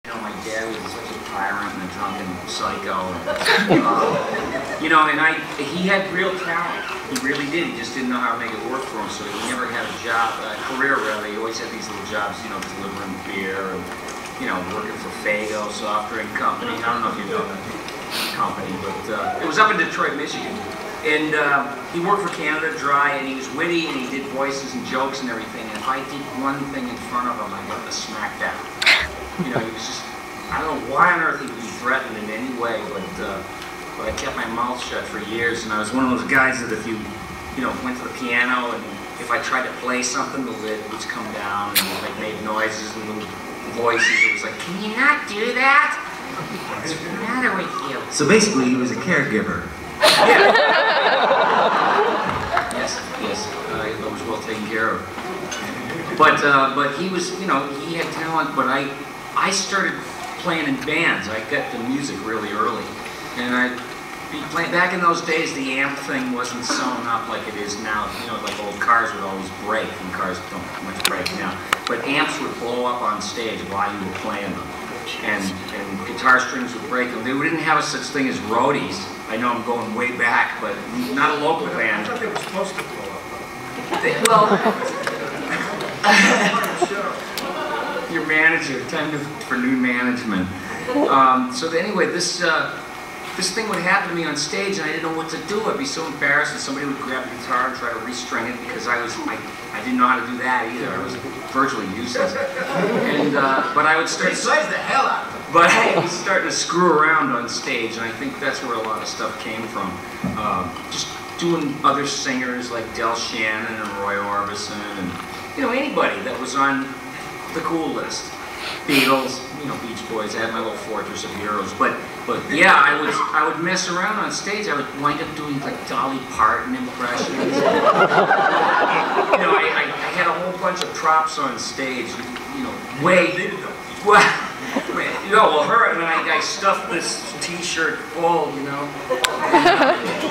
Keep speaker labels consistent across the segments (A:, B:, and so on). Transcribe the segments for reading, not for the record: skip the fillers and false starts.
A: You know, my dad was such a tyrant and a drunken psycho. You know, and he had real talent. He really did. He just didn't know how to make it work for him, so he never had a job, a career rather. He always had these little jobs, you know, delivering beer and, you know, working for Fago Soft Drink Company. I don't know if you know that company, but it was up in Detroit, Michigan. And he worked for Canada Dry, and he was witty, and he did voices and jokes and everything. And if I did one thing in front of him, I got the smack down. You know, he was just, I don't know why on earth he would be threatened in any way, but I kept my mouth shut for years. And I was one of those guys that if you know, went to the piano, and if I tried to play something, the lid would come down, and like made noises and little voices. It was like, can you not do that? What's the matter with you?
B: So basically, he was a caregiver.
A: Yeah. Yes, I was well taken care of. But he was, you know, he had talent. But I started playing in bands. I got the music really early, and I'd be playing. Back in those days, the amp thing wasn't sewn up like it is now. You know, like old cars would always break, and cars don't much break now. But amps would blow up on stage while you were playing them. And guitar strings would break them. They didn't have such thing as roadies. I know I'm going way back, but not a local band.
C: I thought they were supposed to blow up.
A: Your manager, time for new management. So anyway, this thing would happen to me on stage, and I didn't know what to do. I'd be so embarrassed, and somebody would grab the guitar and try to restring it because I didn't know how to do that either. I was virtually useless. And but I would start.
C: He plays the hell out of it.
A: But I was starting to screw around on stage, and I think that's where a lot of stuff came from. Just doing other singers like Del Shannon and Roy Orbison, and you know, anybody that was on the cool list. Beatles, you know, Beach Boys. I had my little fortress of heroes, but yeah, I would mess around on stage. I would wind up doing like Dolly Parton impressions. You know, I had a whole bunch of props on stage. You know, I stuffed this T-shirt full, you know.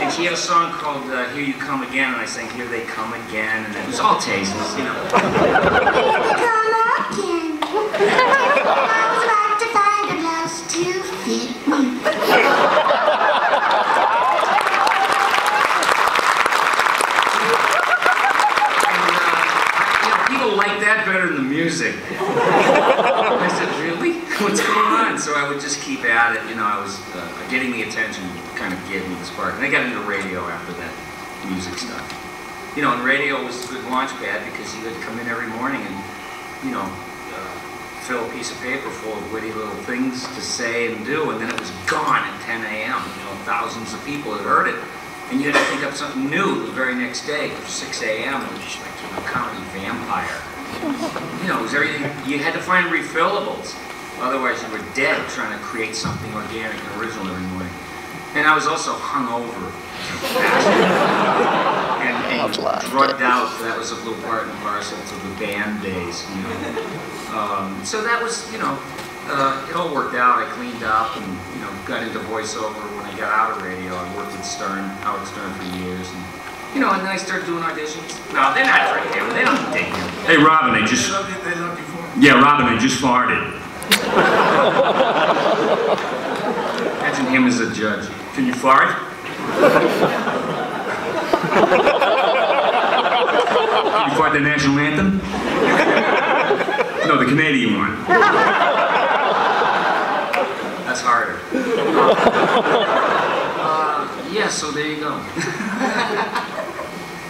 A: And she had a song called "Here You Come Again," and I sang "Here They Come Again," and it was all tasteless, you know.
D: I was about to find a blouse to fit me.
A: People like that better than the music. I said, really? What's going on? So I would just keep at it. You know, I was getting the attention kind of gave me the spark. And I got into radio after that music stuff. You know, and radio was a good launch pad because you had to come in every morning and, you know, fill a piece of paper full of witty little things to say and do, and then it was gone at 10 a.m. You know, thousands of people had heard it, and you had to think up something new the very next day. At 6 a.m. it was just like a comedy vampire. You know, it was everything. You had to find refillables, otherwise you were dead trying to create something organic and original every morning. And I was also hungover and drugged out. That was a little part and parcel to the band days, you know. So that was, you know, it all worked out. I cleaned up and, you know, got into voiceover when I got out of radio. I worked with Howard Stern for years. And, you know, and then I started doing auditions. No, they're not for him. They don't take him.
E: Hey, Robin, they just...
C: They loved you for him.
E: Yeah, Robin, they just farted.
A: Imagine him as a judge. Can you fart?
E: Can you fart the national anthem? No, the Canadian one.
A: That's harder. Yeah, so there you go.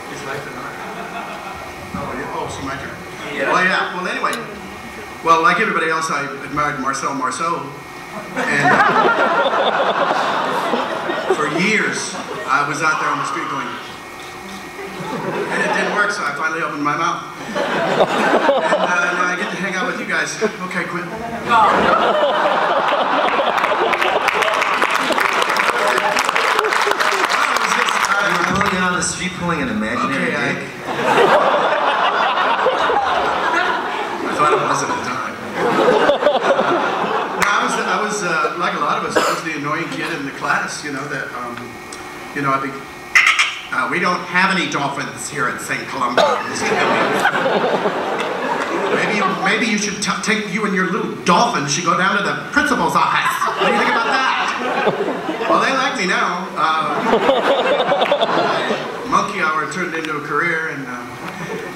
C: It's life and art. Oh, so my turn.
A: Yeah.
C: Well, yeah. Well, anyway. Well, like everybody else, I admired Marcel Marceau. And for years, I was out there on the street going, and it didn't work, so I finally opened my mouth. And now I get to hang out with you guys. Okay, quit.
B: You're pulling out on the street, pulling an imaginary dick?
C: I thought it was at the time. No, I was like a lot of us, I was the annoying kid in the class, you know, that, you know, I'd be, we don't have any dolphins here in St. Columbia. maybe you should take you and your little dolphin should go down to the principal's office. What do you think about that? Well, they like me now. Monkey Hour turned into a career, and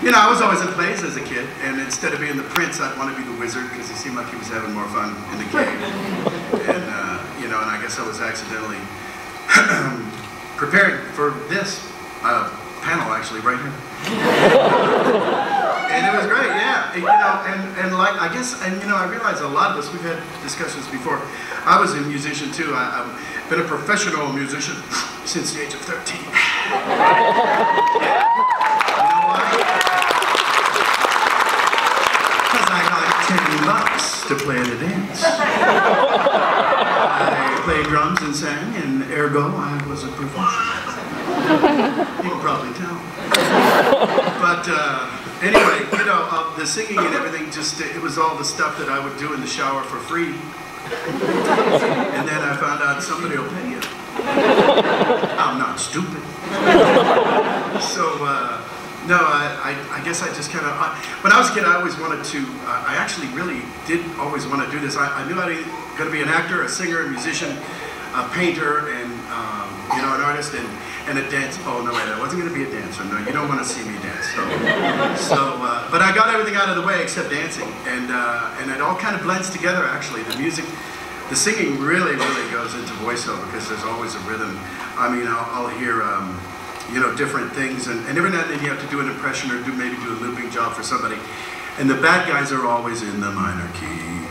C: you know, I was always in plays as a kid, and instead of being the prince, I'd want to be the wizard because he seemed like he was having more fun in the cave. And you know, and I guess I was accidentally preparing for this panel actually right here. And it was great, yeah. You know, and like I guess, and you know, I realize a lot of us, we've had discussions before. I was a musician too. I've been a professional musician since the age of 13. You know why? Because I got $10 to play at a dance. I played drums and sang, and ergo, I was a professional. You can probably tell. But anyway, you know, the singing and everything, just it was all the stuff that I would do in the shower for free. And then I found out somebody will pay you. I'm not stupid. So, no, I guess I just kind of, when I was a kid, I always wanted to, I actually really did always want to do this. I knew I was going to be an actor, a singer, a musician, a painter, and, you know, an artist, and a dance. Oh, no, wait, I wasn't going to be a dancer. No, you don't want to see me dance. But I got everything out of the way except dancing. And it all kind of blends together, actually. The music, the singing really goes into voiceover because there's always a rhythm. I mean, I'll hear, you know, different things. And every now and then you have to do an impression or maybe do a looping job for somebody. And the bad guys are always in the minor key.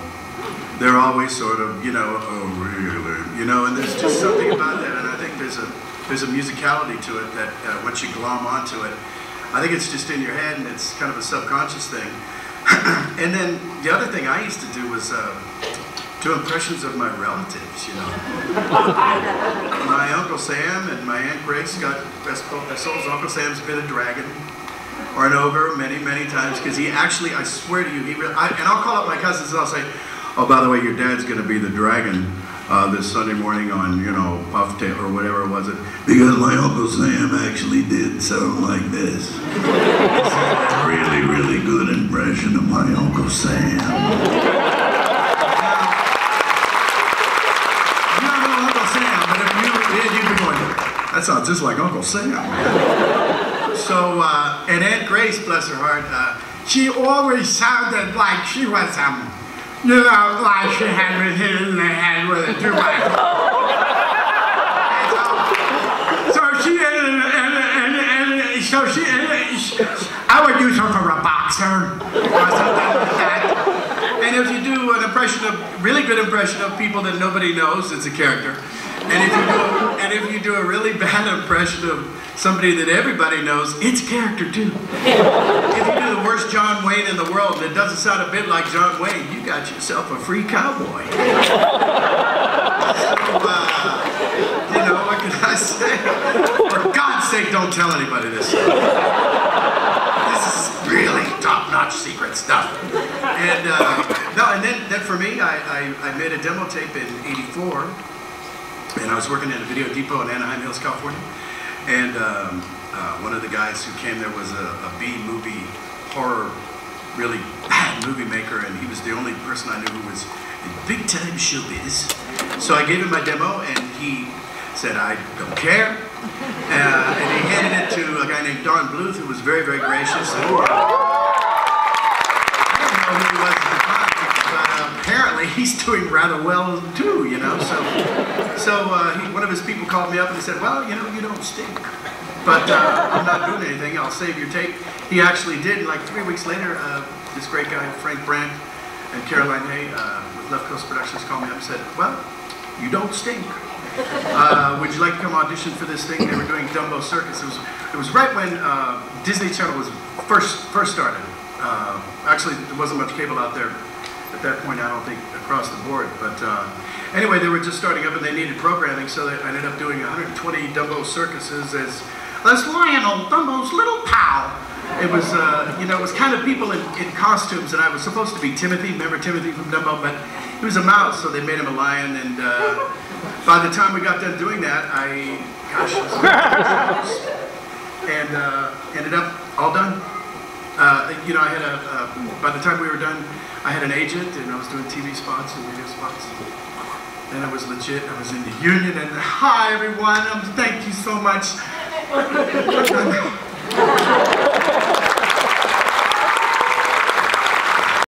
C: They're always sort of, you know, oh, really? You know, and there's just something about that. And I think there's a musicality to it that once you glom onto it, I think it's just in your head and it's kind of a subconscious thing. And then the other thing I used to do was do impressions of my relatives, you know. My Uncle Sam and my Aunt Grace got best souls. Uncle Sam's been a dragon or an ogre many times because he actually, I swear to you, and I'll call up my cousins and I'll say, oh, by the way, your dad's going to be the dragon this Sunday morning on, you know, Puff Tail or whatever it was. Because my Uncle Sam actually did sound like this. It's a really good impression of my Uncle Sam. You don't know Uncle Sam, but if you did, you'd be going, that sounds just like Uncle Sam. So, and Aunt Grace, bless her heart, she always sounded like she was, you know, like she had been hit in the head with a 2x4. So I would use her for a boxer or something like that. And if you do an impression of, really good impression of people that nobody knows, it's a character. And if you do a really bad impression of somebody that everybody knows, it's a character too. If you do the worst John Wayne in the world and it doesn't sound a bit like John Wayne, you got yourself a free cowboy. So, you know, what can I say? For God's sake, don't tell anybody this. This is really top-notch secret stuff. And no, and then for me, I made a demo tape in '84. And I was working at a video depot in Anaheim Hills, California. And one of the guys who came there was a B-movie horror, really bad movie maker, and he was the only person I knew who was in big-time showbiz. So I gave him my demo, and he said, I don't care. And he handed it to a guy named Don Bluth, who was very gracious. And, I don't know who he was at the time, but apparently he's doing rather well too, you know. So one of his people called me up and he said, well, you know, you don't stink. But I'm not doing anything, I'll save your tape. He actually did, like 3 weeks later, this great guy, Frank Brandt, and Caroline Hay with Left Coast Productions called me up and said, well, you don't stink. Would you like to come audition for this thing? They were doing Dumbo Circus. It was right when Disney Channel was first started. Actually, there wasn't much cable out there at that point, I don't think, across the board. But anyway, they were just starting up and they needed programming, so they ended up doing 120 Dumbo Circuses as Lionel Dumbo's little pal. It was, you know, it was kind of people in costumes, and I was supposed to be Timothy. Remember Timothy from Dumbo? But he was a mouse, so they made him a lion. And by the time we got done doing that, ended up all done. You know, I had by the time we were done, I had an agent and I was doing TV spots and radio spots. And I was legit, I was in the union and hi everyone, thank you so much.